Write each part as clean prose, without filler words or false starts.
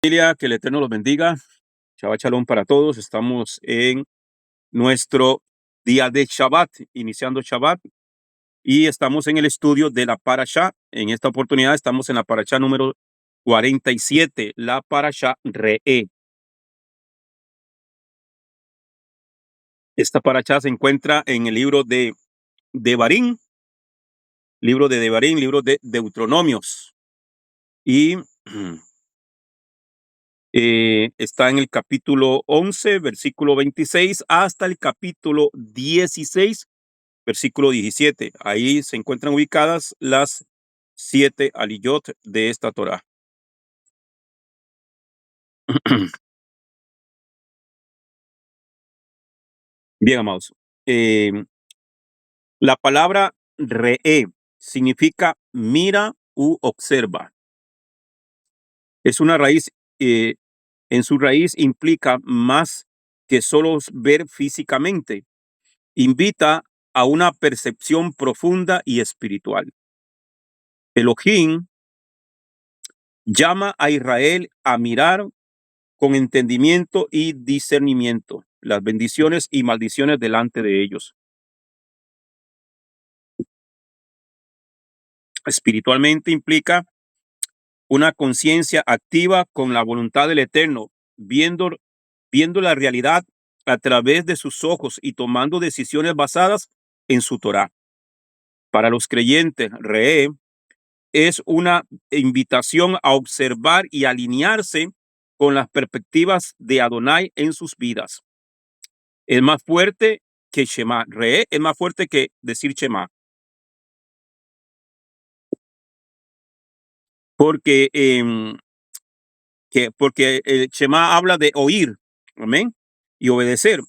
Familia, que el Eterno los bendiga. Shabbat Shalom para todos. Estamos en nuestro día de Shabbat, iniciando Shabbat, y estamos en el estudio de la Parashá. En esta oportunidad estamos en la Parashá número 47, la Parashá Re'e. Esta Parashá se encuentra en el libro de Devarim, libro de Deuteronomios, y está en el capítulo 11, versículo 26, hasta el capítulo 16, versículo 17. Ahí se encuentran ubicadas las 7 aliyot de esta Torá. Bien, amados. La palabra re'e significa mira u observa. Es una raíz, en su raíz implica más que solo ver físicamente. Invita a una percepción profunda y espiritual. Elohim llama a Israel a mirar con entendimiento y discernimiento las bendiciones y maldiciones delante de ellos. Espiritualmente implica una conciencia activa con la voluntad del Eterno, viendo la realidad a través de sus ojos y tomando decisiones basadas en su Torá. Para los creyentes, Re'e es una invitación a observar y alinearse con las perspectivas de Adonai en sus vidas. Es más fuerte que Shema. Re'e es más fuerte que decir Shema. Porque, porque el Shema habla de oír, amén, y obedecer.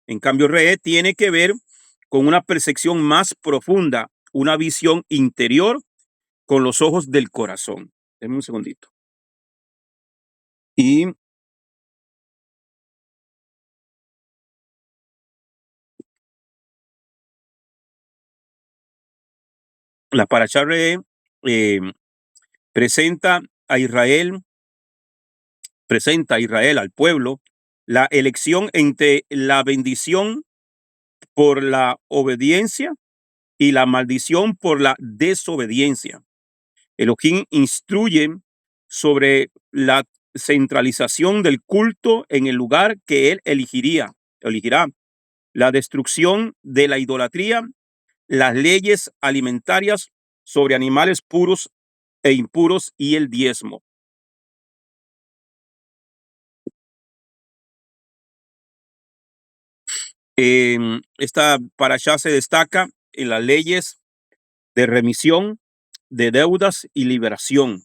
En cambio, Re'e tiene que ver con una percepción más profunda, una visión interior con los ojos del corazón. Denme un segundito. Y la Parashá Re'e presenta a Israel, al pueblo, la elección entre la bendición por la obediencia y la maldición por la desobediencia. Elohim instruye sobre la centralización del culto en el lugar que él elegirá, la destrucción de la idolatría, las leyes alimentarias sobre animales puros e impuros y el diezmo. Esta parashá se destaca en las leyes de remisión de deudas y liberación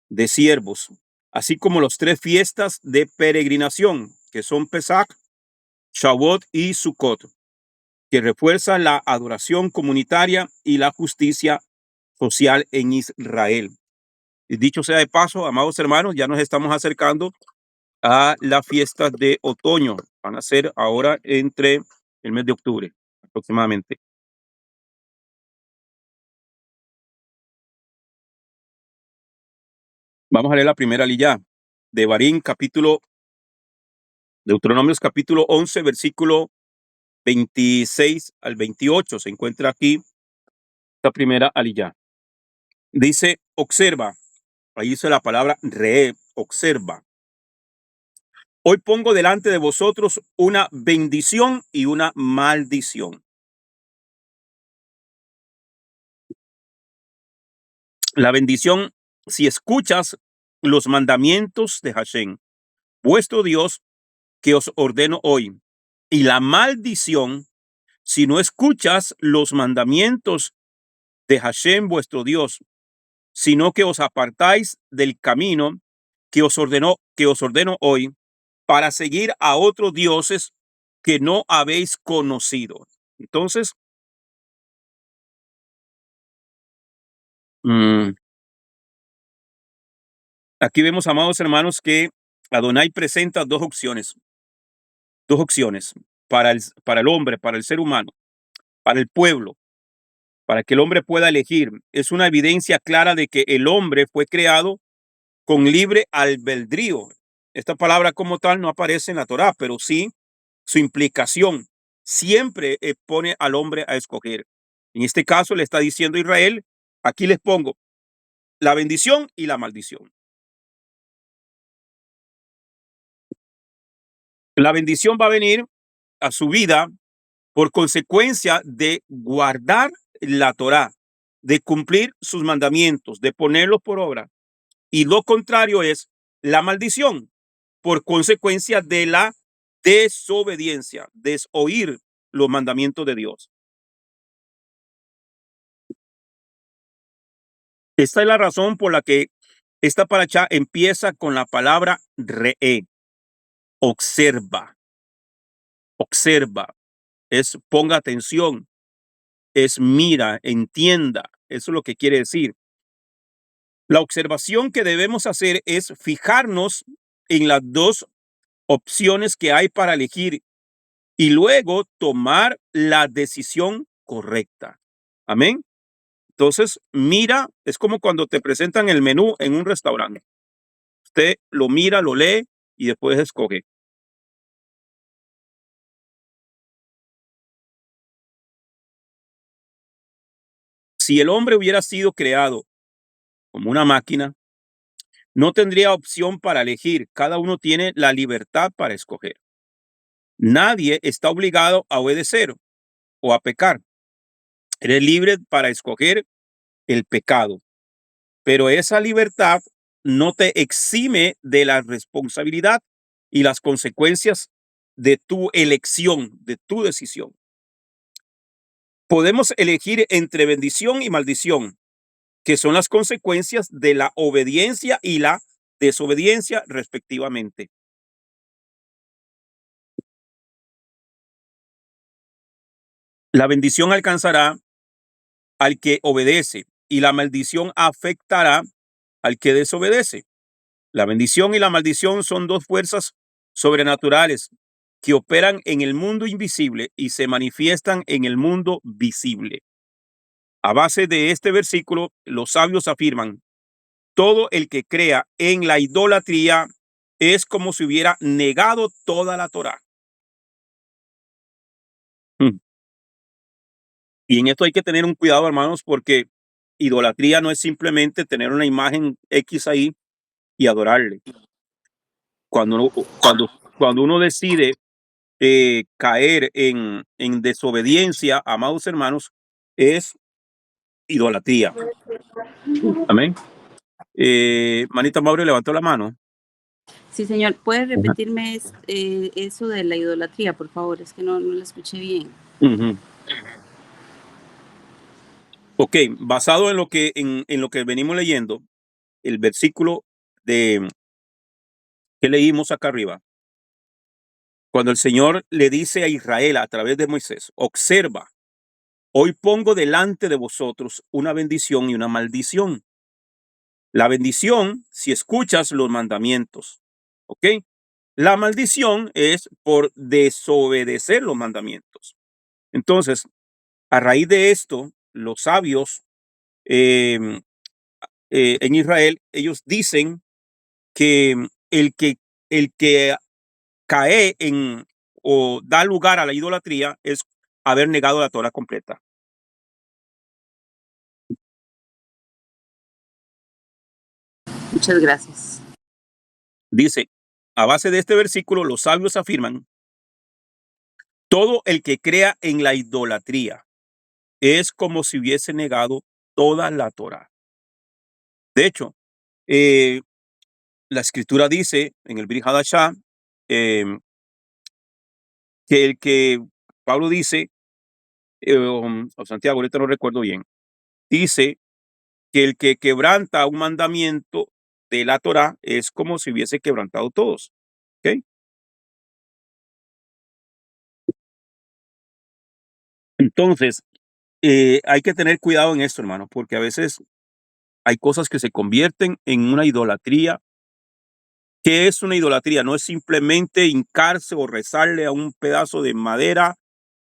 de siervos, así como las 3 fiestas de peregrinación, que son Pesach, Shavuot y Sukkot, que refuerzan la adoración comunitaria y la justicia social en Israel. Y dicho sea de paso, amados hermanos, ya nos estamos acercando a las fiestas de otoño. Van a ser ahora entre el mes de octubre, aproximadamente. Vamos a leer la primera aliyá de Barín, Deuteronomios capítulo 11, versículo 26 al 28. Se encuentra aquí esta primera aliyá. Dice, observa. Ahí dice la palabra re, observa. Hoy pongo delante de vosotros una bendición y una maldición. La bendición, si escuchas los mandamientos de Hashem, vuestro Dios, que os ordeno hoy. Y la maldición, si no escuchas los mandamientos de Hashem, vuestro Dios, sino que os apartáis del camino que os ordeno hoy, para seguir a otros dioses que no habéis conocido. Entonces, aquí vemos, amados hermanos, que Adonai presenta dos opciones para el hombre, para el ser humano, para el pueblo, para que el hombre pueda elegir. Es una evidencia clara de que el hombre fue creado con libre albedrío. esta palabra como tal no aparece en la Torá, pero sí su implicación. Siempre pone al hombre a escoger. En este caso le está diciendo a Israel, aquí les pongo la bendición y la maldición. La bendición va a venir a su vida por consecuencia de guardar la Torá, de cumplir sus mandamientos, de ponerlos por obra. Y lo contrario es la maldición, por consecuencia de la desobediencia, desoír los mandamientos de Dios. Esta es la razón por la que esta paracha empieza con la palabra re'e, observa, observa, es ponga atención, es mira, entienda, eso es lo que quiere decir. La observación que debemos hacer es fijarnos en las dos opciones que hay para elegir y luego tomar la decisión correcta. Amén. Entonces, mira, es como cuando te presentan el menú en un restaurante. Usted lo mira, lo lee y después escoge. Si el hombre hubiera sido creado como una máquina, no tendría opción para elegir. Cada uno tiene la libertad para escoger. Nadie está obligado a obedecer o a pecar. Eres libre para escoger el pecado, pero esa libertad no te exime de la responsabilidad y las consecuencias de tu elección, de tu decisión. Podemos elegir entre bendición y maldición, que son las consecuencias de la obediencia y la desobediencia respectivamente. La bendición alcanzará al que obedece y la maldición afectará al que desobedece. La bendición y la maldición son dos fuerzas sobrenaturales que operan en el mundo invisible y se manifiestan en el mundo visible. A base de este versículo, los sabios afirman, todo el que crea en la idolatría es como si hubiera negado toda la Torá. Mm. Y en esto hay que tener un cuidado, hermanos, porque idolatría no es simplemente tener una imagen X ahí y adorarle. Cuando, cuando, cuando uno decide caer en desobediencia, amados hermanos, es idolatría. Amén. Manita Mauro levantó la mano. Sí, señor. ¿Puede Ajá. repetirme eso de la idolatría, por favor? Es que no la escuché bien. Ujú. Ok, basado en lo que venimos leyendo, el versículo que leímos acá arriba, cuando el Señor le dice a Israel a través de Moisés, observa, hoy pongo delante de vosotros una bendición y una maldición. La bendición, si escuchas los mandamientos, ¿ok? La maldición es por desobedecer los mandamientos. Entonces, a raíz de esto, los sabios em, en Israel, ellos dicen que el que cae en o da lugar a la idolatría es haber negado la Torah completa. Muchas gracias. Dice, a base de este versículo, los sabios afirman, todo el que crea en la idolatría es como si hubiese negado toda la Torah. De hecho, eh, la escritura dice en el Brit Hadashah que el que Pablo dice, o Santiago, ahorita no recuerdo bien, dice que el que quebranta un mandamiento de la Torah es como si hubiese quebrantado todos. ¿Ok? Entonces, hay que tener cuidado en esto, hermano, porque a veces hay cosas que se convierten en una idolatría. ¿Qué es una idolatría? No es simplemente hincarse o rezarle a un pedazo de madera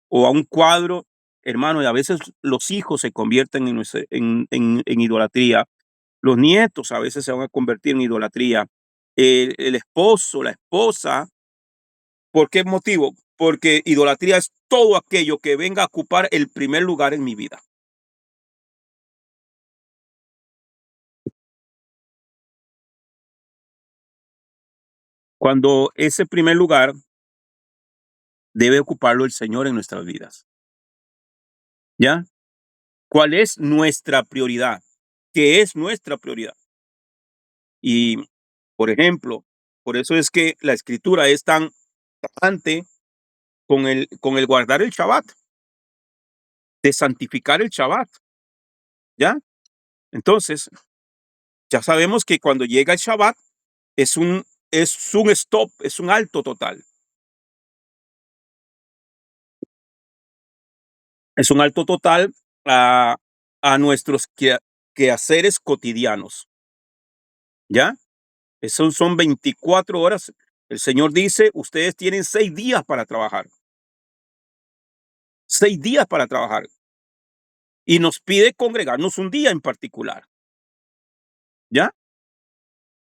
o a un cuadro, hermano, y a veces los hijos se convierten en idolatría. Los nietos a veces se van a convertir en idolatría. el esposo, la esposa. ¿Por qué motivo? Porque idolatría es todo aquello que venga a ocupar el primer lugar en mi vida. Cuando ese primer lugar debe ocuparlo el Señor en nuestras vidas. ¿Ya? ¿Cuál es nuestra prioridad? ¿Qué es nuestra prioridad? Y, por ejemplo, por eso es que la escritura es tan tajante con el guardar el Shabbat, de santificar el Shabbat. ¿Ya? Entonces, ya sabemos que cuando llega el Shabbat es un stop, es un alto total. Es un alto total a, a nuestros quehaceres cotidianos. ¿Ya? Esos son 24 horas. El Señor dice, ustedes tienen 6 días para trabajar. 6 días para trabajar. Y nos pide congregarnos un día en particular. ¿Ya?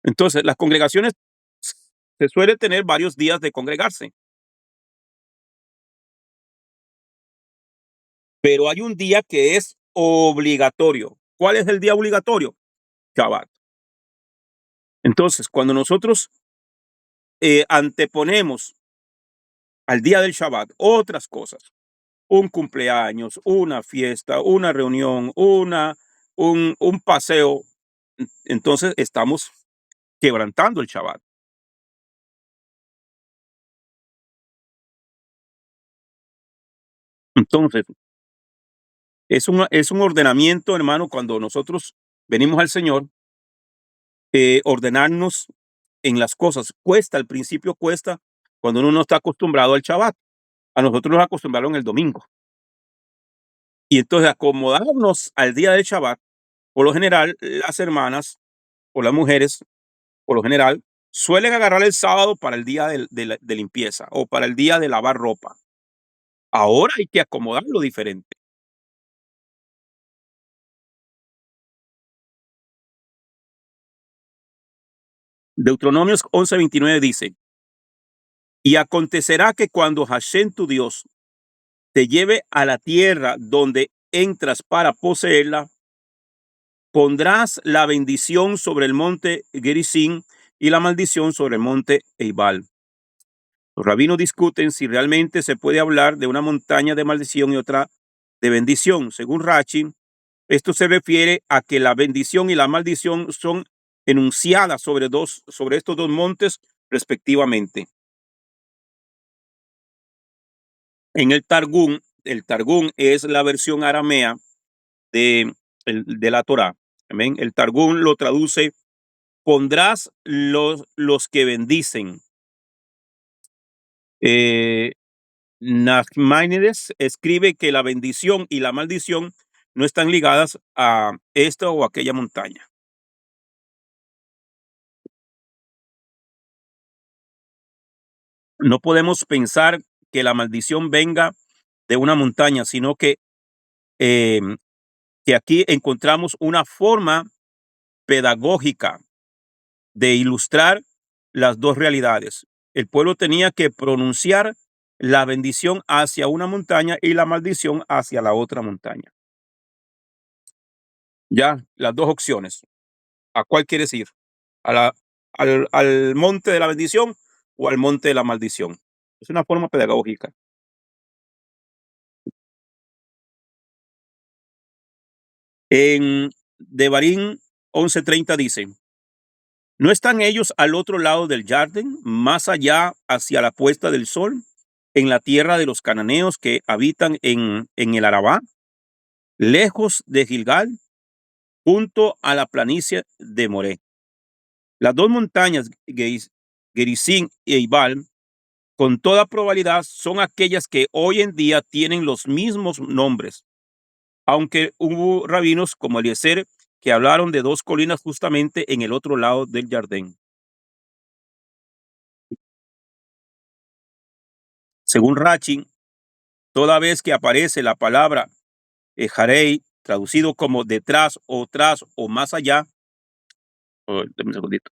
Entonces, las congregaciones se suele tener varios días de congregarse, pero hay un día que es obligatorio. ¿Cuál es el día obligatorio? Shabbat. Entonces, cuando nosotros anteponemos al día del Shabbat otras cosas, un cumpleaños, una fiesta, una reunión, un paseo, entonces estamos quebrantando el Shabbat. Entonces, es un ordenamiento, hermano, cuando nosotros venimos al Señor, ordenarnos en las cosas. Cuesta, al principio cuesta, cuando uno no está acostumbrado al Shabbat. A nosotros nos acostumbraron el domingo. Y entonces acomodarnos al día del Shabbat, por lo general, las hermanas o las mujeres, por lo general, suelen agarrar el sábado para el día de limpieza o para el día de lavar ropa. Ahora hay que acomodarlo diferente. Deuteronomios 11:29 dice, y acontecerá que cuando Hashem tu Dios te lleve a la tierra donde entras para poseerla, pondrás la bendición sobre el monte Gerizim y la maldición sobre el monte Eibal. Los rabinos discuten si realmente se puede hablar de una montaña de maldición y otra de bendición. Según Rachi, esto se refiere a que la bendición y la maldición son enunciadas sobre estos dos montes respectivamente. En el Targum es la versión aramea de la Torá. Amén. El Targum lo traduce, pondrás los que bendicen. Eh, Nachmanides escribe que la bendición y la maldición no están ligadas a esta o aquella montaña. No podemos pensar que la maldición venga de una montaña, sino eh, que aquí encontramos una forma pedagógica de ilustrar las dos realidades. El pueblo tenía que pronunciar la bendición hacia una montaña y la maldición hacia la otra montaña. Ya, las dos opciones. ¿A cuál quieres ir? ¿Al monte de la bendición o al monte de la maldición? Es una forma pedagógica. En Devarim 11:30 dice, ¿no están ellos al otro lado del Jardín, más allá hacia la puesta del sol, en la tierra de los cananeos que habitan en el Arabá, lejos de Gilgal, junto a la planicie de Moré? Las dos montañas, Gerizim y Eibal, con toda probabilidad son aquellas que hoy en día tienen los mismos nombres, aunque hubo rabinos como Eliezer que hablaron de dos colinas justamente en el otro lado del jardín. Según Rachi, toda vez que aparece la palabra Jarei, traducido como detrás o tras o más allá, dame un segundito.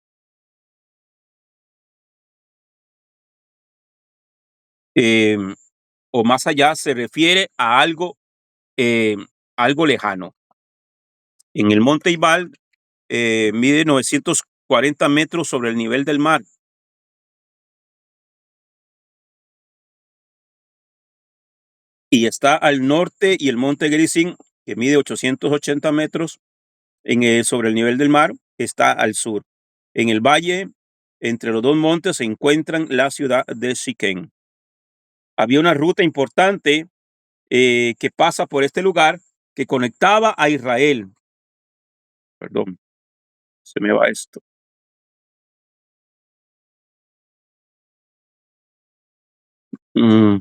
em, o más allá se refiere a algo lejano. En el monte Ibal mide 940 metros sobre el nivel del mar y está al norte, y el monte Gerizim, que mide 880 metros sobre el nivel del mar, está al sur. En el valle, entre los dos montes, se encuentran la ciudad de Siquén. Había una ruta importante que pasa por este lugar que conectaba a Israel. Perdón, se me va esto. Mm,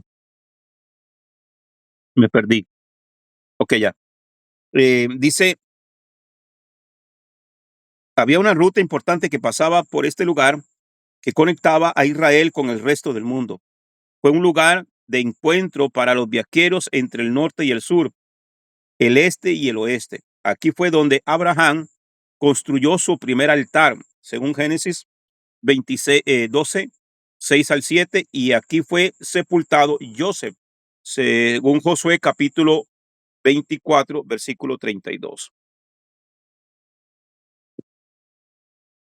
Me perdí. Ok, ya. Dice, había una ruta importante que pasaba por este lugar que conectaba a Israel con el resto del mundo. Fue un lugar de encuentro para los viajeros entre el norte y el sur, el este y el oeste. Aquí fue donde Abraham construyó su primer altar, según Génesis 26, 12, 6 al 7, y aquí fue sepultado Joseph, según Josué capítulo 24, versículo 32.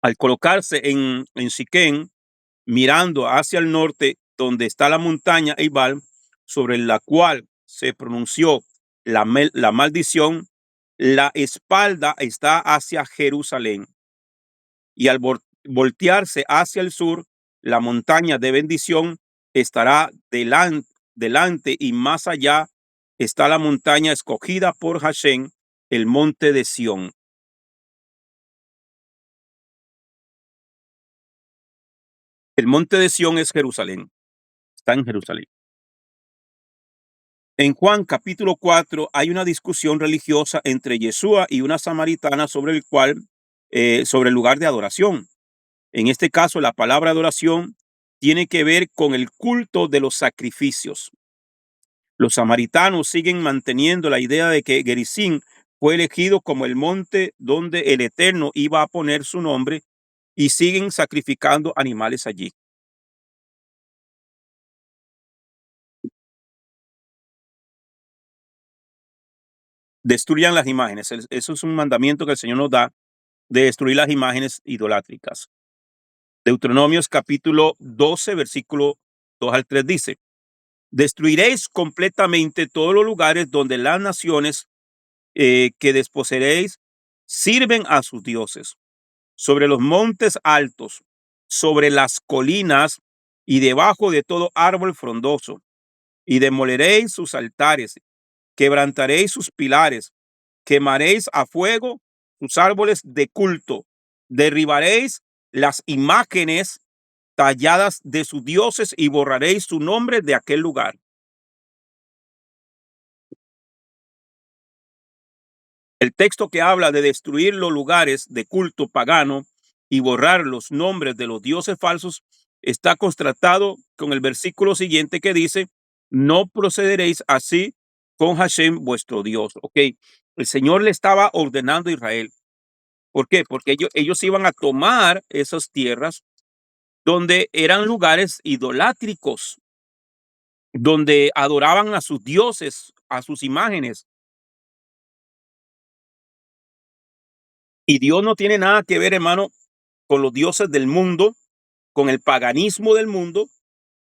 Al colocarse en Siquén, mirando hacia el norte, donde está la montaña Ebal, sobre la cual se pronunció la maldición, la espalda está hacia Jerusalén. Y al voltearse hacia el sur, la montaña de bendición estará delante, y más allá está la montaña escogida por Hashem, el monte de Sión. El monte de Sión es Jerusalén, está en Jerusalén. En Juan capítulo 4 hay una discusión religiosa entre Yeshua y una samaritana sobre el lugar de adoración. En este caso, la palabra adoración tiene que ver con el culto de los sacrificios. Los samaritanos siguen manteniendo la idea de que Gerizim fue elegido como el monte donde el Eterno iba a poner su nombre, y siguen sacrificando animales allí. Destruyan las imágenes. Eso es un mandamiento que el Señor nos da, de destruir las imágenes idolátricas. Deuteronomios capítulo 12, versículo 2 al 3 dice: destruiréis completamente todos los lugares donde las naciones que desposeeréis sirven a sus dioses, sobre los montes altos, sobre las colinas y debajo de todo árbol frondoso, y demoleréis sus altares, quebrantaréis sus pilares, quemaréis a fuego sus árboles de culto, derribaréis las imágenes talladas de sus dioses y borraréis su nombre de aquel lugar. El texto que habla de destruir los lugares de culto pagano y borrar los nombres de los dioses falsos está contrastado con el versículo siguiente que dice: no procederéis así con Hashem vuestro Dios. Ok, el Señor le estaba ordenando a Israel. ¿Por qué? Porque ellos iban a tomar esas tierras donde eran lugares idolátricos, donde adoraban a sus dioses, a sus imágenes. Y Dios no tiene nada que ver, hermano, con los dioses del mundo, con el paganismo del mundo,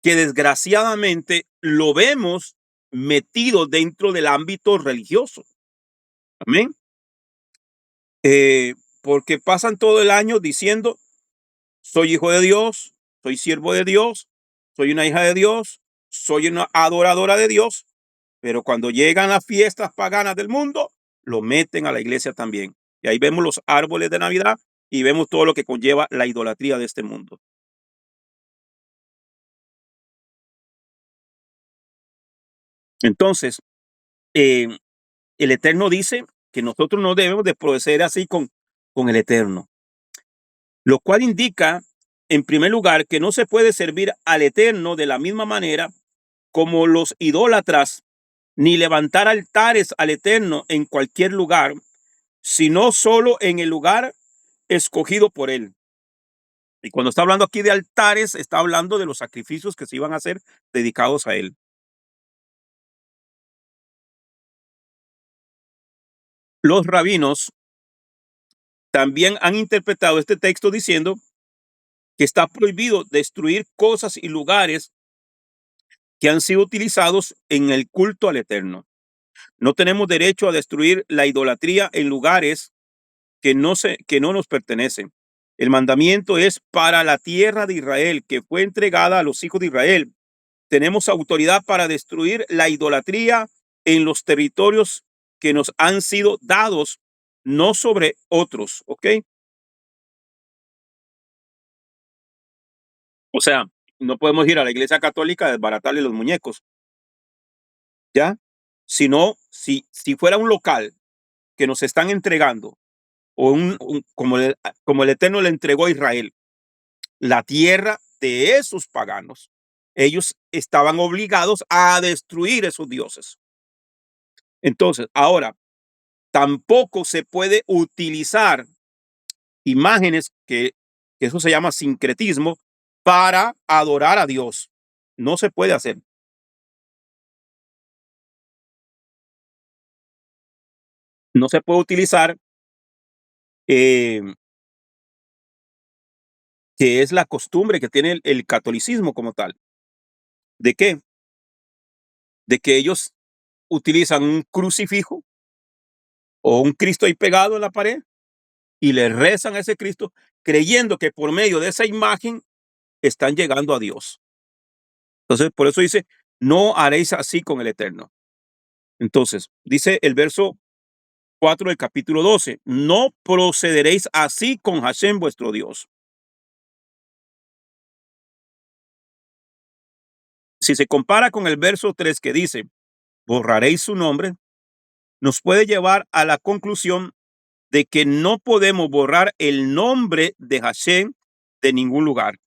que desgraciadamente lo vemos metido dentro del ámbito religioso. Amén. Porque pasan todo el año diciendo: soy hijo de Dios, soy siervo de Dios, soy una hija de Dios, soy una adoradora de Dios, pero cuando llegan las fiestas paganas del mundo, lo meten a la iglesia también. Y ahí vemos los árboles de Navidad y vemos todo lo que conlleva la idolatría de este mundo. Entonces, eh, el Eterno dice que nosotros no debemos de proceder así con el Eterno, lo cual indica, en primer lugar, que no se puede servir al Eterno de la misma manera como los idólatras, ni levantar altares al Eterno en cualquier lugar, sino solo en el lugar escogido por él. Y cuando está hablando aquí de altares, está hablando de los sacrificios que se iban a hacer dedicados a él. Los rabinos también han interpretado este texto diciendo que está prohibido destruir cosas y lugares que han sido utilizados en el culto al Eterno. No tenemos derecho a destruir la idolatría en lugares que no nos pertenecen. El mandamiento es para la tierra de Israel, que fue entregada a los hijos de Israel. Tenemos autoridad para destruir la idolatría en los territorios que nos han sido dados, no sobre otros, ¿ok? O sea, no podemos ir a la iglesia católica a desbaratarle los muñecos, ¿ya? Sino, si fuera un local que nos están entregando, o como el Eterno le entregó a Israel, la tierra de esos paganos, ellos estaban obligados a destruir esos dioses. Entonces, ahora, tampoco se puede utilizar imágenes que eso se llama sincretismo para adorar a Dios. No se puede hacer. No se puede utilizar, eh, que es la costumbre que tiene el catolicismo como tal. ¿De qué? De que ellos utilizan un crucifijo o un Cristo ahí pegado en la pared y le rezan a ese Cristo creyendo que por medio de esa imagen están llegando a Dios. Entonces, por eso dice, no haréis así con el Eterno. Entonces, dice el verso 4 del capítulo 12, no procederéis así con Hashem vuestro Dios. Si se compara con el verso 3 que dice, borraréis su nombre, nos puede llevar a la conclusión de que no podemos borrar el nombre de Hashem de ningún lugar.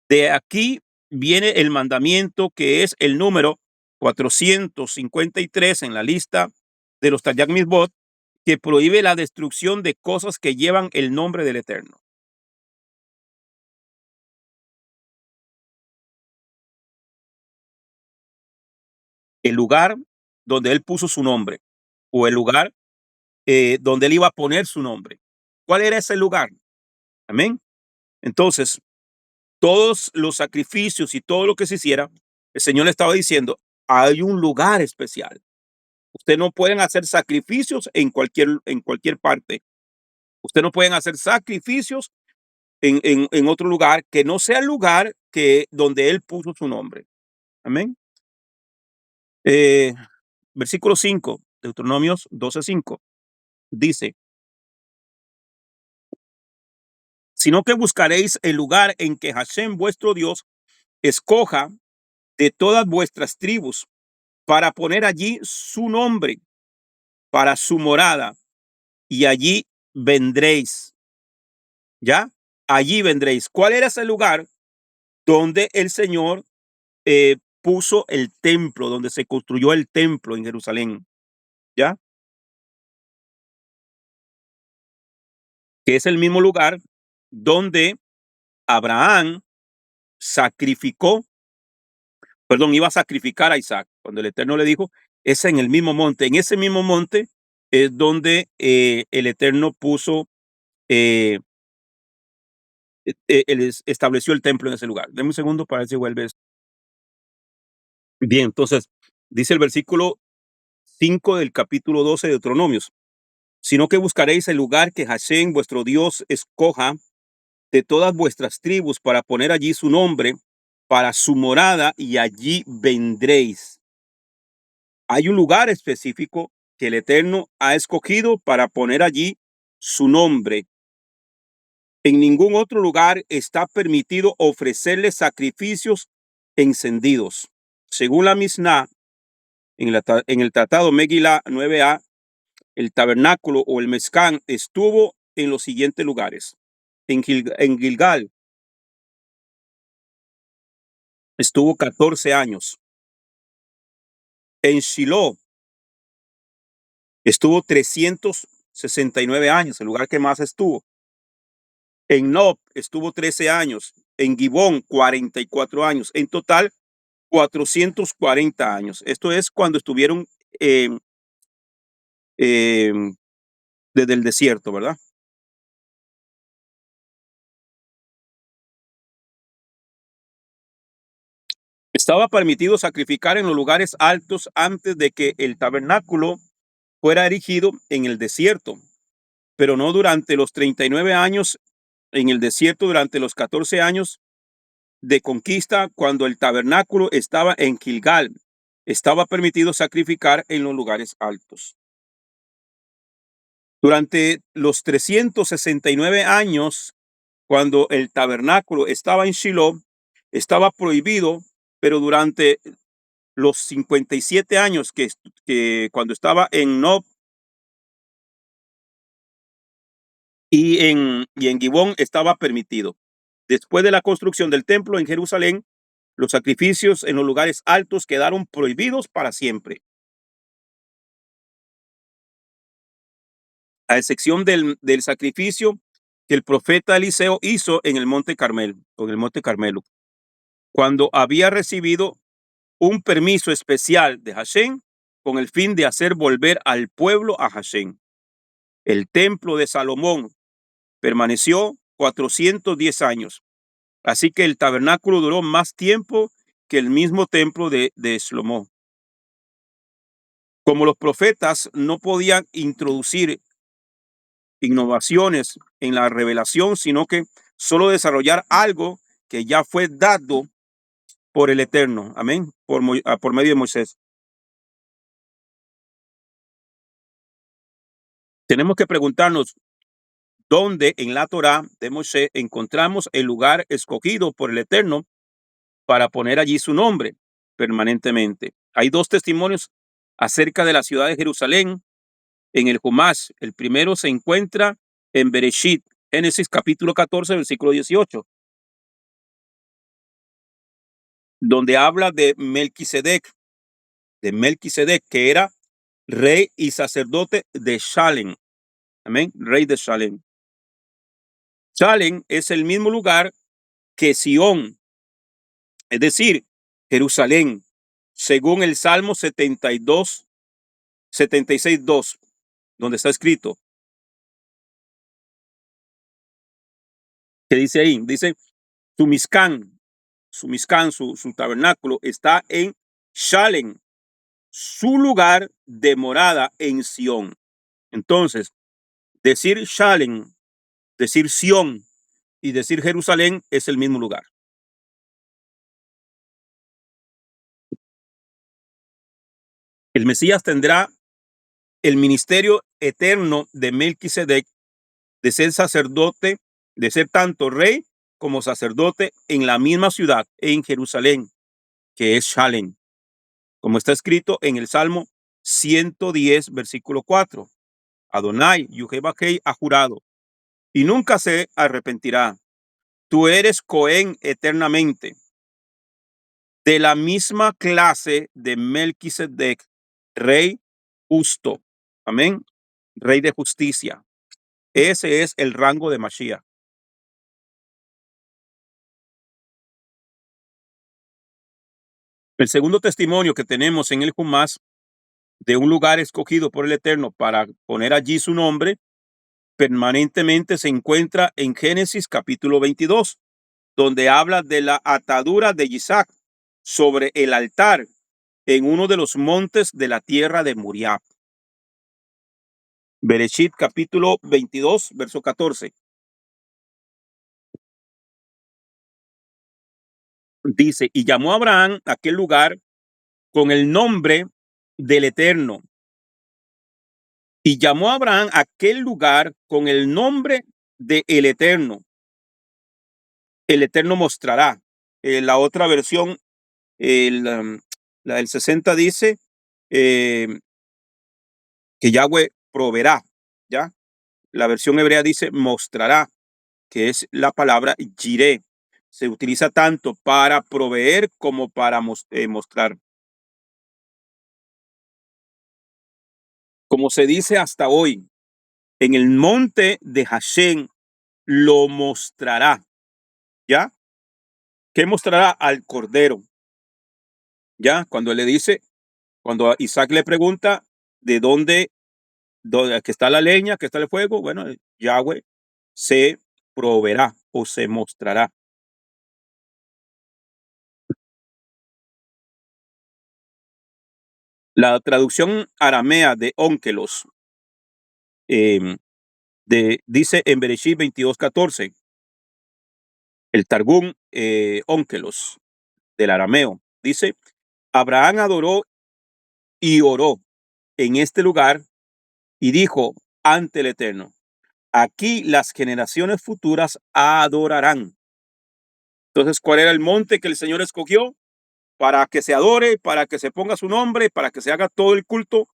De aquí viene el mandamiento que es el número 453 en la lista de los Taryag Mitzvot, que prohíbe la destrucción de cosas que llevan el nombre del Eterno. El lugar donde él puso su nombre o el lugar donde él iba a poner su nombre. ¿Cuál era ese lugar? Amén. Entonces, todos los sacrificios y todo lo que se hiciera, el Señor le estaba diciendo, hay un lugar especial. Usted no pueden hacer sacrificios en cualquier parte. Usted no pueden hacer sacrificios en otro lugar que no sea el lugar donde él puso su nombre. Amén. Eh, Versículo 5, Deuteronomios 12:5, dice, sino que buscaréis el lugar en que Hashem vuestro Dios escoja de todas vuestras tribus para poner allí su nombre, para su morada, y allí vendréis. ¿Ya? Allí vendréis. ¿Cuál era ese lugar donde el Señor puso el templo, donde se construyó el templo en Jerusalén? ¿Ya? Que es el mismo lugar donde Abraham sacrificó, perdón, iba a sacrificar a Isaac. Cuando el Eterno le dijo, es en el mismo monte. En ese mismo monte es donde el Eterno puso, eh, estableció el templo en ese lugar. Deme un segundo para ver si vuelves. Bien, entonces, dice el versículo 5 del capítulo 12 de Deuteronomios, sino que buscaréis el lugar que Hashem, vuestro Dios, escoja de todas vuestras tribus para poner allí su nombre, para su morada, y allí vendréis. Hay un lugar específico que el Eterno ha escogido para poner allí su nombre. En ningún otro lugar está permitido ofrecerle sacrificios encendidos. Según la Mishnah, en el tratado Megilá 9a, el tabernáculo o el mezcán estuvo en los siguientes lugares. En Gilgal estuvo 14 años. En Shiloh estuvo 369 años, el lugar que más estuvo. En Nob estuvo 13 años. En Gibón, 44 años. En total, 440 años. Esto es cuando estuvieron eh, eh, desde el desierto, ¿verdad? Estaba permitido sacrificar en los lugares altos antes de que el tabernáculo fuera erigido en el desierto, pero no durante los 39 años en el desierto, durante los 14 años de conquista, cuando el tabernáculo estaba en Gilgal. Estaba permitido sacrificar en los lugares altos. Durante los 369 años, cuando el tabernáculo estaba en Shiloh, estaba prohibido, pero durante los 57 años que cuando estaba en Nob y en Gibón estaba permitido. Después de la construcción del templo en Jerusalén, los sacrificios en los lugares altos quedaron prohibidos para siempre, a excepción del sacrificio que el profeta Eliseo hizo en el monte Carmelo, cuando había recibido un permiso especial de Hashem con el fin de hacer volver al pueblo a Hashem. El templo de Salomón permaneció 410 años, así que el tabernáculo duró más tiempo que el mismo templo de Salomón. Como los profetas no podían introducir innovaciones en la revelación, sino que solo desarrollar algo que ya fue dado por el Eterno, amén, por medio de Moisés. Tenemos que preguntarnos dónde en la Torá de Moisés encontramos el lugar escogido por el Eterno para poner allí su nombre permanentemente. Hay dos testimonios acerca de la ciudad de Jerusalén en el Jumás. El primero se encuentra en Bereshit, Génesis capítulo 14, versículo 18, donde habla de Melquisedec, que era rey y sacerdote de Shalem. Amén, rey de Shalem. Shalem es el mismo lugar que Sión, es decir, Jerusalén, según el Salmo 76:2, donde está escrito, que dice ahí, dice, su Mizcán, su tabernáculo está en Shalem, su lugar de morada en Sión. Entonces, decir Shalem, decir Sión y decir Jerusalén es el mismo lugar. El Mesías tendrá el ministerio eterno de Melquisedec, de ser sacerdote, de ser tanto rey como sacerdote en la misma ciudad, en Jerusalén, que es Shalem, como está escrito en el Salmo 110, versículo 4. Adonai, Yehuvah ha jurado, y nunca se arrepentirá. Tú eres Cohen eternamente, de la misma clase de Melquisedec, rey justo. Amén. Rey de justicia. Ese es el rango de Mashiach. El segundo testimonio que tenemos en el Jumás de un lugar escogido por el Eterno para poner allí su nombre permanentemente se encuentra en Génesis capítulo 22, donde habla de la atadura de Isaac sobre el altar en uno de los montes de la tierra de Moriah. Bereshit capítulo 22, verso 14. Dice, y llamó a Abraham a aquel lugar con el nombre del Eterno. Y llamó a Abraham a aquel lugar con el nombre del Eterno. El Eterno mostrará. La otra versión, la del 60 dice que Yahweh proveerá. ¿Ya? La versión hebrea dice mostrará, que es la palabra jireh. Se utiliza tanto para proveer como para mostrar. Como se dice hasta hoy, en el monte de Hashem lo mostrará. ¿Ya? ¿Qué mostrará? Al Cordero. ¿Ya? Cuando le dice, cuando Isaac le pregunta de dónde que está la leña, que está el fuego, bueno, Yahweh se proveerá o se mostrará. La traducción aramea de ónkelos dice en Bereshit 22:14, el Targum ónkelos del arameo, dice, Abraham adoró y oró en este lugar y dijo ante el Eterno, aquí las generaciones futuras adorarán. Entonces, ¿cuál era el monte que el Señor escogió para que se adore, para que se ponga su nombre, para que se haga todo el culto?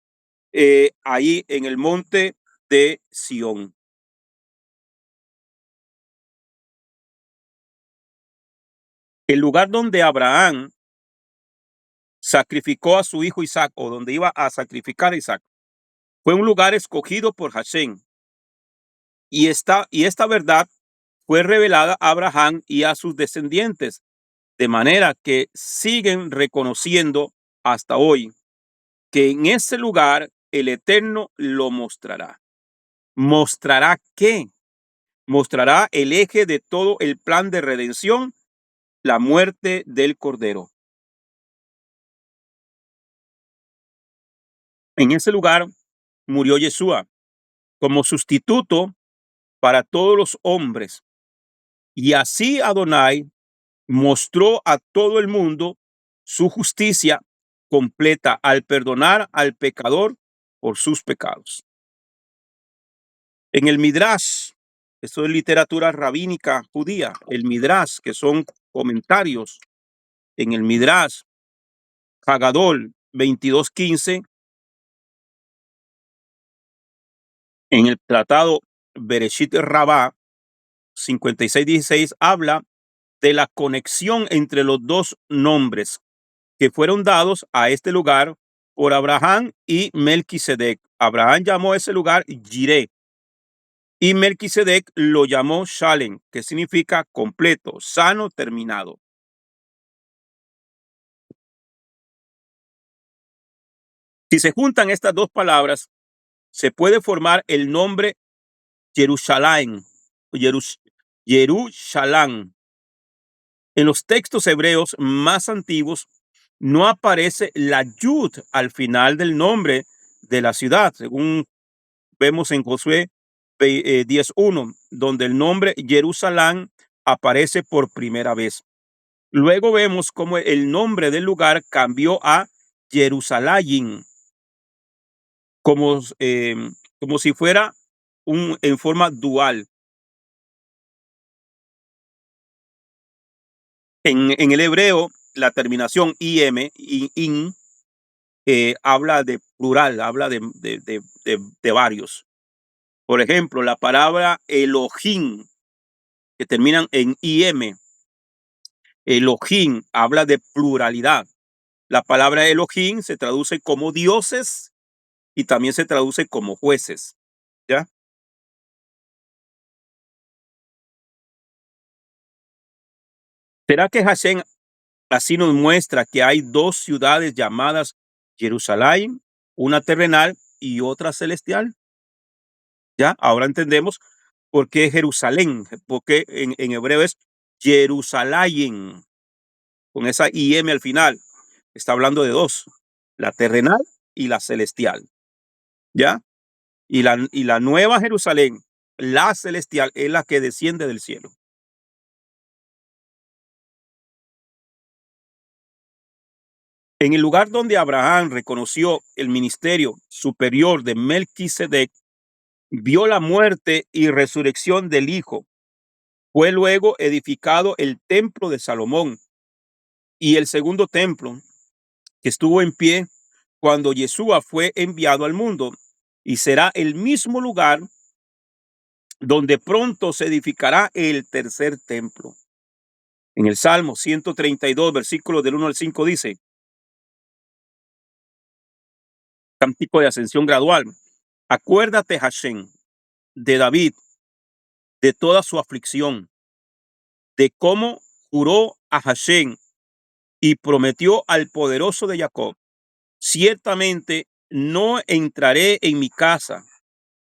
Ahí en el monte de Sión. El lugar donde Abraham sacrificó a su hijo Isaac, o donde iba a sacrificar a Isaac, fue un lugar escogido por Hashem. Y esta verdad fue revelada a Abraham y a sus descendientes, de manera que siguen reconociendo hasta hoy que en ese lugar el Eterno lo mostrará. ¿Mostrará qué? Mostrará el eje de todo el plan de redención, la muerte del Cordero. En ese lugar murió Yeshua como sustituto para todos los hombres. Y así Adonai mostró a todo el mundo su justicia completa al perdonar al pecador por sus pecados. En el Midrash, esto es literatura rabínica judía, el Midrash, que son comentarios, en el Midrash, Hagadol 22:15, en el tratado Bereshit Rabbah 56:16, habla de la conexión entre los dos nombres que fueron dados a este lugar por Abraham y Melquisedec. Abraham llamó a ese lugar Jireh y Melquisedec lo llamó Shalem, que significa completo, sano, terminado. Si se juntan estas dos palabras, se puede formar el nombre Jerusalén, Jerusalén. En los textos hebreos más antiguos no aparece la yud al final del nombre de la ciudad, según vemos en Josué 10:1, donde el nombre Jerusalén aparece por primera vez. Luego vemos cómo el nombre del lugar cambió a Jerusalén, como, como si fuera en forma dual. En el hebreo, la terminación in, habla de plural, habla de varios. Por ejemplo, la palabra Elohim, que terminan en im, Elohim habla de pluralidad. La palabra Elohim se traduce como dioses y también se traduce como jueces. ¿Ya? ¿Será que Hashem así nos muestra que hay dos ciudades llamadas Jerusalén, una terrenal y otra celestial? Ya, ahora entendemos por qué Jerusalén, porque en hebreo es Jerusalén, con esa IM al final. Está hablando de dos, la terrenal y la celestial. ¿Ya? Y la nueva Jerusalén, la celestial, es la que desciende del cielo. En el lugar donde Abraham reconoció el ministerio superior de Melquisedec, vio la muerte y resurrección del Hijo. Fue luego edificado el templo de Salomón y el segundo templo, que estuvo en pie cuando Yeshua fue enviado al mundo, y será el mismo lugar donde pronto se edificará el tercer templo. En el Salmo 132, versículos del 1 al 5 dice, cántico de ascensión gradual, acuérdate, Hashem, de David, de toda su aflicción, de cómo juró a Hashem y prometió al poderoso de Jacob: ciertamente no entraré en mi casa,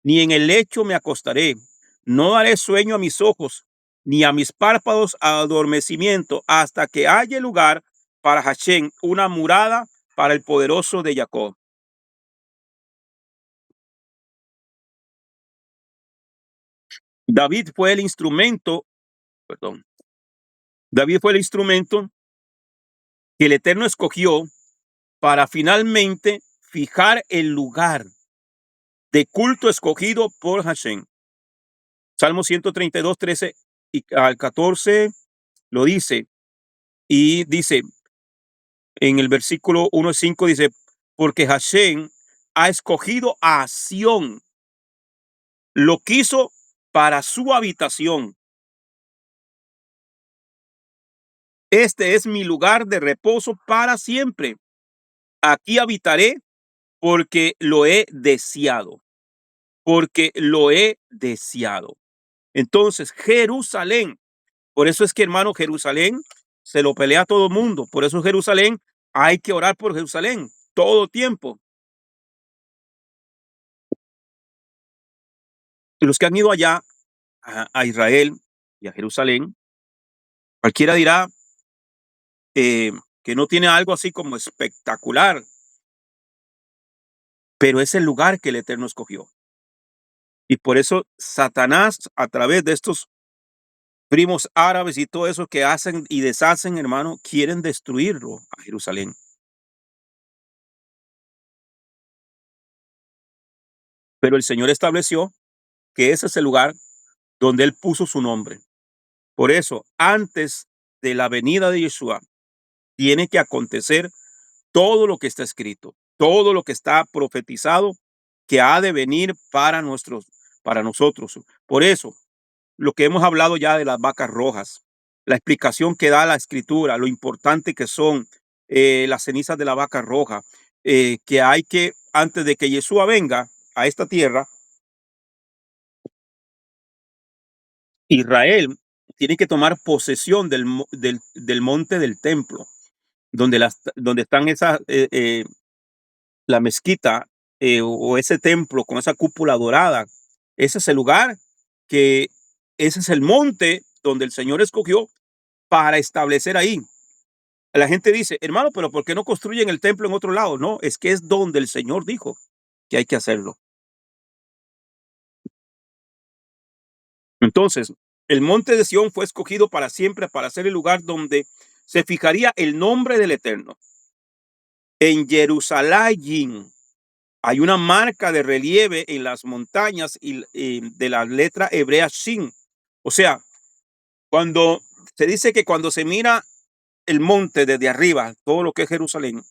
ni en el lecho me acostaré, no daré sueño a mis ojos, ni a mis párpados adormecimiento, hasta que haya lugar para Hashem, una morada para el poderoso de Jacob. David fue el instrumento, perdón, David fue el instrumento que el Eterno escogió para finalmente fijar el lugar de culto escogido por Hashem. Salmo 132, 13 y al 14 lo dice, y dice en el versículo 1 al 5, dice: porque Hashem ha escogido a Sión, lo quiso para su habitación. Este es mi lugar de reposo para siempre. Aquí habitaré porque lo he deseado, porque lo he deseado. Entonces, Jerusalén, por eso es que, hermano, Jerusalén se lo pelea a todo el mundo. Por eso Jerusalén, hay que orar por Jerusalén todo tiempo. Y los que han ido allá a Israel y a Jerusalén, cualquiera dirá que no tiene algo así como espectacular, pero es el lugar que el Eterno escogió. Y por eso Satanás, a través de estos primos árabes y todo eso que hacen y deshacen, hermano, quieren destruirlo a Jerusalén. Pero el Señor estableció que ese es el lugar donde Él puso su nombre. Por eso, antes de la venida de Yeshua, tiene que acontecer todo lo que está escrito, todo lo que está profetizado que ha de venir para nosotros. Por eso, lo que hemos hablado ya de las vacas rojas, la explicación que da la escritura, lo importante que son las cenizas de la vaca roja, que hay que, antes de que Yeshua venga a esta tierra, Israel tiene que tomar posesión del monte del templo, donde están la mezquita, o ese templo con esa cúpula dorada. Ese es el lugar que, ese es el monte donde el Señor escogió para establecer ahí. La gente dice: hermano, pero ¿por qué no construyen el templo en otro lado? No, es que es donde el Señor dijo que hay que hacerlo. Entonces, el monte de Sión fue escogido para siempre, para ser el lugar donde se fijaría el nombre del Eterno. En Jerusalén hay una marca de relieve en las montañas de la letra hebrea Shin. O sea, cuando se dice que cuando se mira el monte desde arriba, todo lo que es Jerusalén,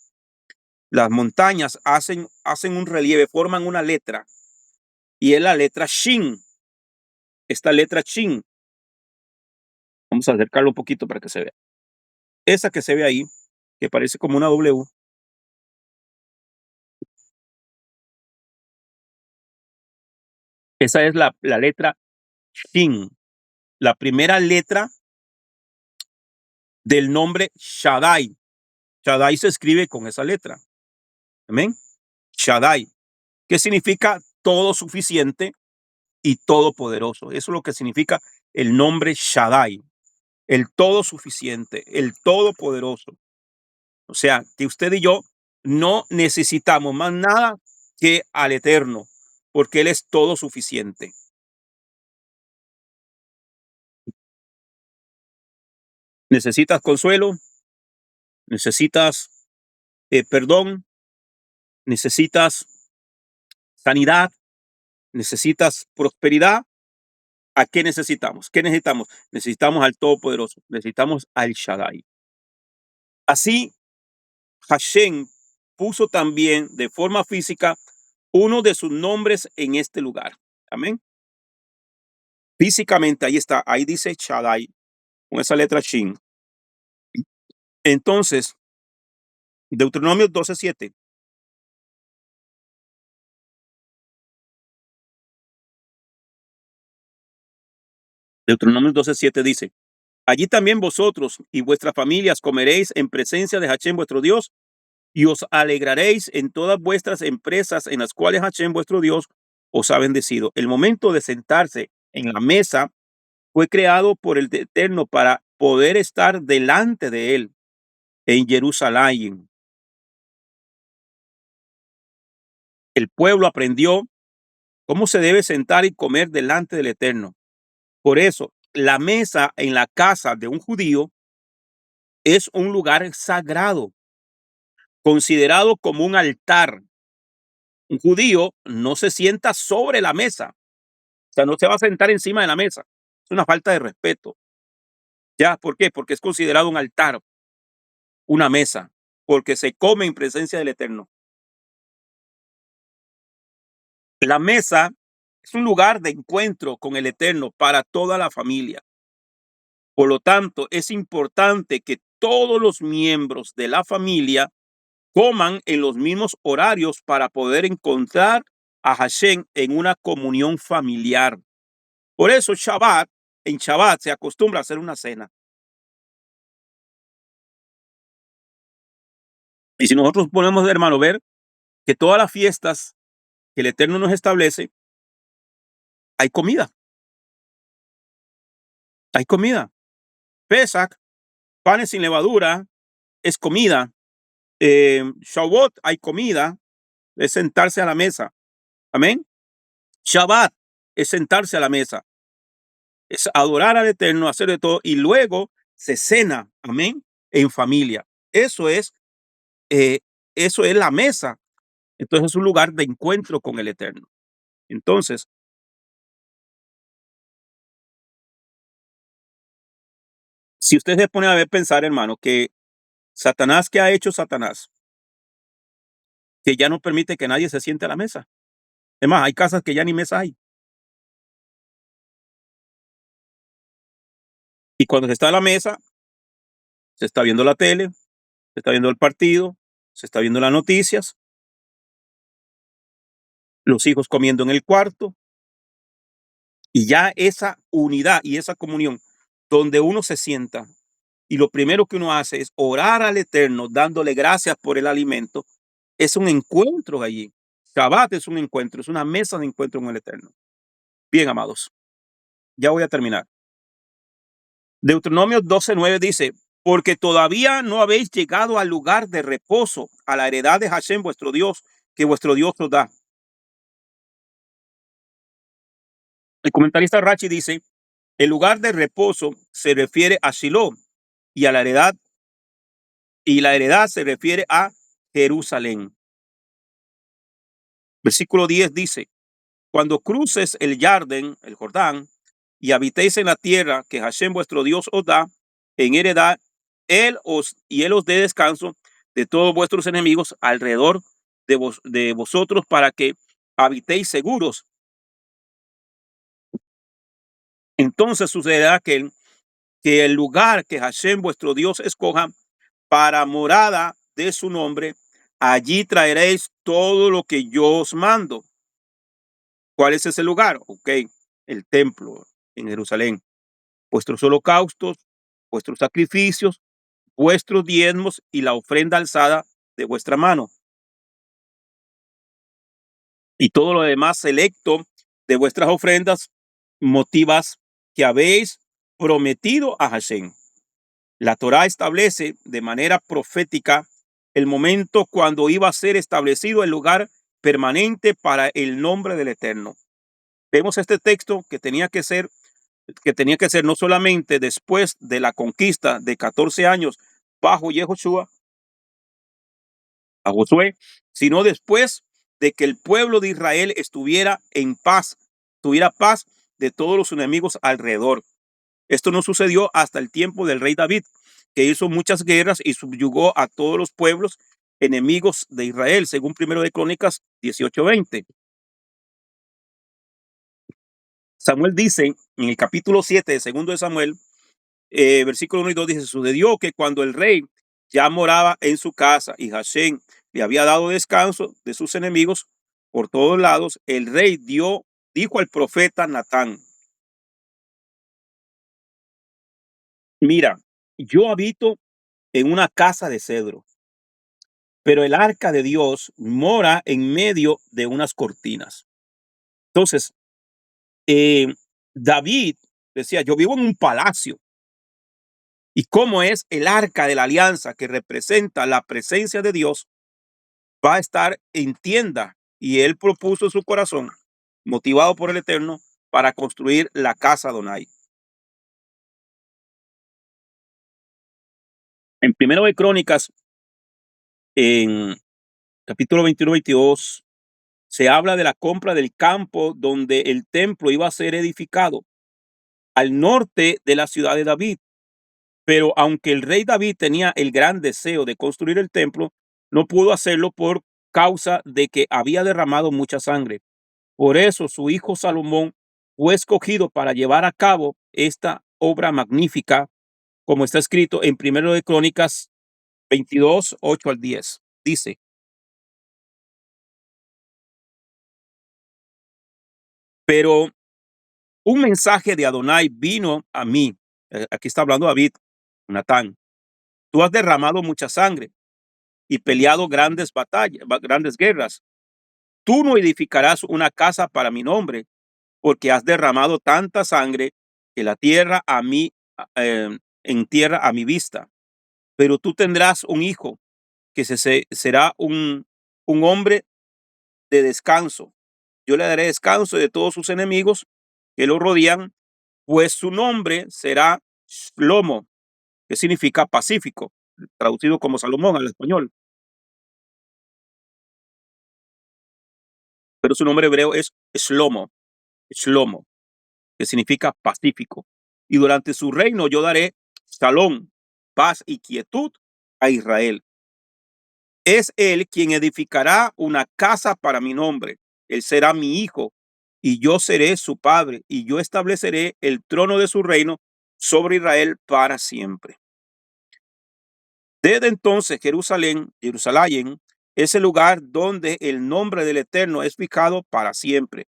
las montañas hacen un relieve, forman una letra, y es la letra Shin. Esta letra Shin, vamos a acercarlo un poquito para que se vea. Esa que se ve ahí, que parece como una W, esa es la letra Shin, la primera letra del nombre Shaddai. Shaddai se escribe con esa letra. Amén. Shaddai, que significa todo suficiente y todopoderoso. Eso es lo que significa el nombre Shaddai, el todo suficiente, el todopoderoso. O sea, que usted y yo no necesitamos más nada que al Eterno, porque Él es todo suficiente. Necesitas consuelo, necesitas perdón, necesitas sanidad, necesitas prosperidad. ¿A qué necesitamos? ¿Qué necesitamos? Necesitamos al Todopoderoso, necesitamos al Shaddai. Así, Hashem puso también de forma física uno de sus nombres en este lugar. Amén. Físicamente ahí está, ahí dice Shaddai, con esa letra Shin. Entonces, Deuteronomio 12:7. Deuteronomio 12:7 dice: allí también vosotros y vuestras familias comeréis en presencia de Hashem vuestro Dios, y os alegraréis en todas vuestras empresas en las cuales Hashem vuestro Dios os ha bendecido. El momento de sentarse en la mesa fue creado por el Eterno para poder estar delante de él en Jerusalén. El pueblo aprendió cómo se debe sentar y comer delante del Eterno. Por eso, la mesa en la casa de un judío es un lugar sagrado, considerado como un altar. Un judío no se sienta sobre la mesa, o sea, no se va a sentar encima de la mesa. Es una falta de respeto. ¿Ya? ¿Por qué? Porque es considerado un altar, una mesa, porque se come en presencia del Eterno. La mesa es un lugar de encuentro con el Eterno para toda la familia. Por lo tanto, es importante que todos los miembros de la familia coman en los mismos horarios para poder encontrar a Hashem en una comunión familiar. Por eso en Shabbat se acostumbra a hacer una cena. Y si nosotros podemos, hermano, ver que todas las fiestas que el Eterno nos establece, hay comida, hay comida. Pesach, panes sin levadura, es comida. Shavuot, hay comida, es sentarse a la mesa. Amén. Shabbat es sentarse a la mesa, es adorar al Eterno, hacer de todo, y luego se cena, amén, en familia. Eh, eso es la mesa. Entonces es un lugar de encuentro con el Eterno. Entonces, si usted se pone a ver, pensar, hermano, que Satanás, ¿qué ha hecho Satanás? Que ya no permite que nadie se siente a la mesa. Es más, hay casas que ya ni mesa hay. Y cuando se está a la mesa, se está viendo la tele, se está viendo el partido, se está viendo las noticias, los hijos comiendo en el cuarto, y ya esa unidad y esa comunión donde uno se sienta y lo primero que uno hace es orar al Eterno dándole gracias por el alimento, es un encuentro allí. Shabbat es un encuentro, es una mesa de encuentro con el Eterno. Bien, amados, ya voy a terminar. Deuteronomio 12:9 dice: porque todavía no habéis llegado al lugar de reposo, a la heredad de Hashem vuestro Dios, que vuestro Dios os da. El comentarista Rachi dice: el lugar de reposo se refiere a Shiloh y a la heredad, y la heredad se refiere a Jerusalén. Versículo 10 dice: cuando cruces el Jordán, y habitéis en la tierra que Hashem vuestro Dios os da en heredad, él os dé descanso de todos vuestros enemigos alrededor de vosotros, para que habitéis seguros. Entonces sucederá que el lugar que Hashem vuestro Dios escoja para morada de su nombre, allí traeréis todo lo que yo os mando. ¿Cuál es ese lugar? Ok, el templo en Jerusalén. Vuestros holocaustos, vuestros sacrificios, vuestros diezmos y la ofrenda alzada de vuestra mano. Y todo lo demás selecto de vuestras ofrendas motivas que habéis prometido a Hashem. La Torá establece de manera profética el momento cuando iba a ser establecido el lugar permanente para el nombre del Eterno. Vemos este texto que tenía que ser no solamente después de la conquista de 14 años bajo Yehoshua, a Josué, sino después de que el pueblo de Israel estuviera en paz, tuviera paz de todos los enemigos alrededor. Esto no sucedió hasta el tiempo del rey David, que hizo muchas guerras y subyugó a todos los pueblos enemigos de Israel, según Primero de Crónicas 18:20. Samuel dice en el capítulo 7 de Segundo de Samuel, versículo 1 y 2, dice: sucedió que cuando el rey ya moraba en su casa y Hashem le había dado descanso de sus enemigos por todos lados, el rey dijo al profeta Natán: Mira, yo habito en una casa de cedro, pero el arca de Dios mora en medio de unas cortinas. Entonces, eh, David decía, yo vivo en un palacio. Y como es el arca de la alianza que representa la presencia de Dios, va a estar en tienda. Y él propuso en su corazón, motivado por el Eterno, para construir la casa Adonai. En Primero de Crónicas, en capítulo 21-22, se habla de la compra del campo donde el templo iba a ser edificado al norte de la ciudad de David. Pero aunque el rey David tenía el gran deseo de construir el templo, no pudo hacerlo por causa de que había derramado mucha sangre. Por eso su hijo Salomón fue escogido para llevar a cabo esta obra magnífica, como está escrito en Primero de Crónicas 22:8-10. Dice, pero un mensaje de Adonai vino a mí. Aquí está hablando David, Natán. Tú has derramado mucha sangre y peleado grandes batallas, grandes guerras. Tú no edificarás una casa para mi nombre, porque has derramado tanta sangre que la tierra a mí, entierra a mi vista. Pero tú tendrás un hijo que será un hombre de descanso. Yo le daré descanso de todos sus enemigos que lo rodean, pues su nombre será Shlomo, que significa pacífico, traducido como Salomón al español. Pero su nombre hebreo es Shlomo, Shlomo, que significa pacífico. Y durante su reino yo daré salón, paz y quietud a Israel. Es él quien edificará una casa para mi nombre. Él será mi hijo y yo seré su padre y yo estableceré el trono de su reino sobre Israel para siempre. Desde entonces Jerusalén es el lugar donde el nombre del Eterno es fijado para siempre.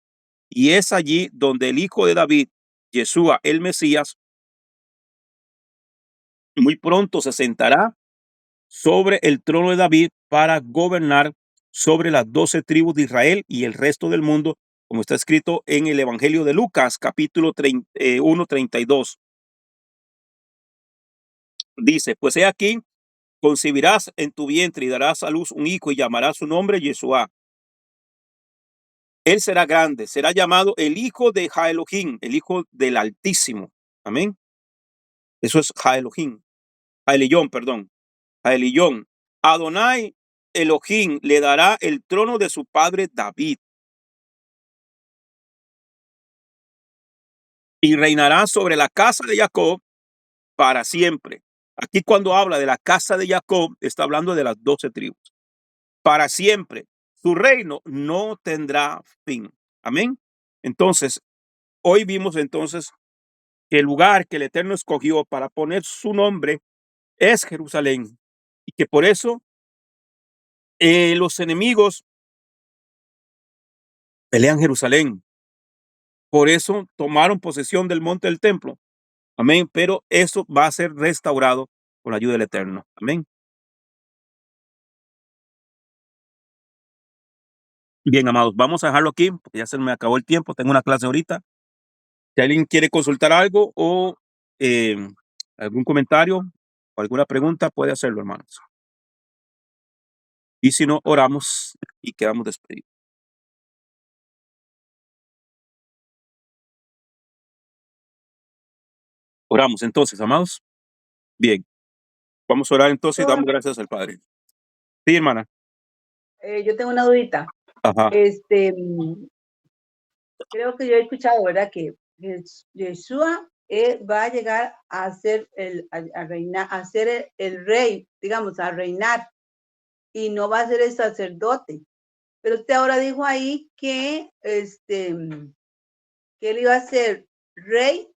Y es allí donde el hijo de David, Yeshua el Mesías, muy pronto se sentará sobre el trono de David para gobernar sobre las 12 tribus de Israel y el resto del mundo, como está escrito en el Evangelio de Lucas, capítulo 1:32. Dice, pues he aquí, concebirás en tu vientre y darás a luz un hijo y llamarás su nombre Yeshua. Él será grande, será llamado el hijo de Jaelohim, el hijo del Altísimo. Amén. Eso es Jaelohim, Jaelillón, perdón. Jaelillón. Adonai Elohim le dará el trono de su padre David y reinará sobre la casa de Jacob para siempre. Aquí cuando habla de la casa de Jacob, está hablando de las 12 tribus. Para siempre. Su reino no tendrá fin. Amén. Entonces, hoy vimos entonces que el lugar que el Eterno escogió para poner su nombre es Jerusalén y que por eso los enemigos pelean Jerusalén. Por eso tomaron posesión del monte del templo. Amén. Pero eso va a ser restaurado con la ayuda del Eterno. Amén. Bien, amados, vamos a dejarlo aquí porque ya se me acabó el tiempo. Tengo una clase ahorita. Si alguien quiere consultar algo o eh, algún comentario o alguna pregunta, puede hacerlo, hermanos. Y si no, oramos y quedamos despedidos. Oramos entonces, amados. Bien, vamos a orar entonces y damos gracias al Padre. Sí, hermana. Yo tengo una dudita. Ajá. Creo que yo he escuchado, ¿verdad? Que Yeshua va a llegar a ser a reinar, a ser el rey, digamos, a reinar, y no va a ser el sacerdote. Pero usted ahora dijo ahí que que él iba a ser rey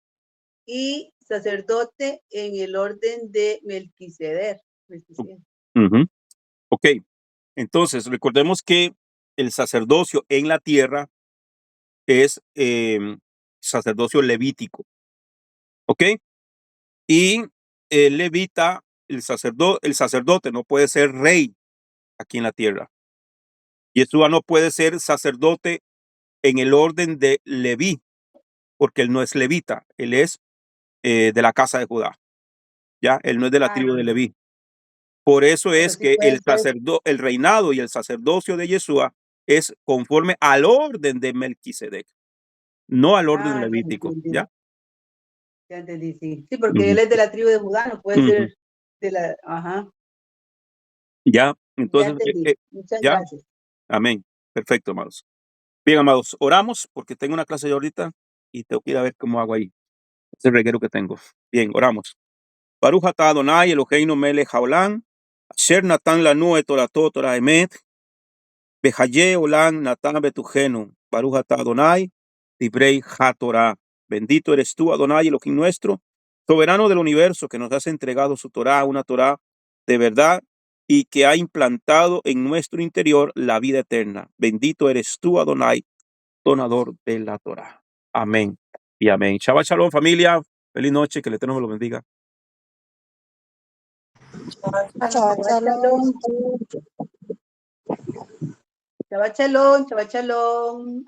y sacerdote en el orden de Melquisedec. Ok, entonces recordemos que el sacerdocio en la tierra es sacerdocio levítico. Ok, y el levita, el sacerdote no puede ser rey aquí en la tierra. Yeshua no puede ser sacerdote en el orden de Leví, porque él no es levita, él es de la casa de Judá. Ya, él no es de la tribu de no, Leví. Por eso pero es sí que puede ser. el reinado y el sacerdocio de Yeshua es conforme al orden de Melquisedec, no al orden Ya levítico. entendí, ¿Ya? ya entendí, sí. Sí, porque él Ujú, es de la tribu de Judá, no puede ujú. ser de la, ajá, Ya, ya entonces, entendí. Muchas ya, gracias. amén. Perfecto, amados. Bien, amados, oramos porque tengo una clase de ahorita y tengo que ir a ver cómo hago ahí ese reguero que tengo. Bien, oramos. Baruch atah Adonai Eloheinu melech haolam, asher natan lanu et torato Torah emet, behaye olam natan betujenu. Baruch atah Adonai, divrei ha-Torah. Bendito eres tú, Adonai, Elohim nuestro, soberano del universo, que nos has entregado su Torah, una Torah de verdad, y que ha implantado en nuestro interior la vida eterna. Bendito eres tú, Adonai, donador de la Torah. Amén y amén. Shabbat shalom, familia. Feliz noche, que el Eterno me lo bendiga. Shabbat shalom. Shabbat shalom, shabbat shalom.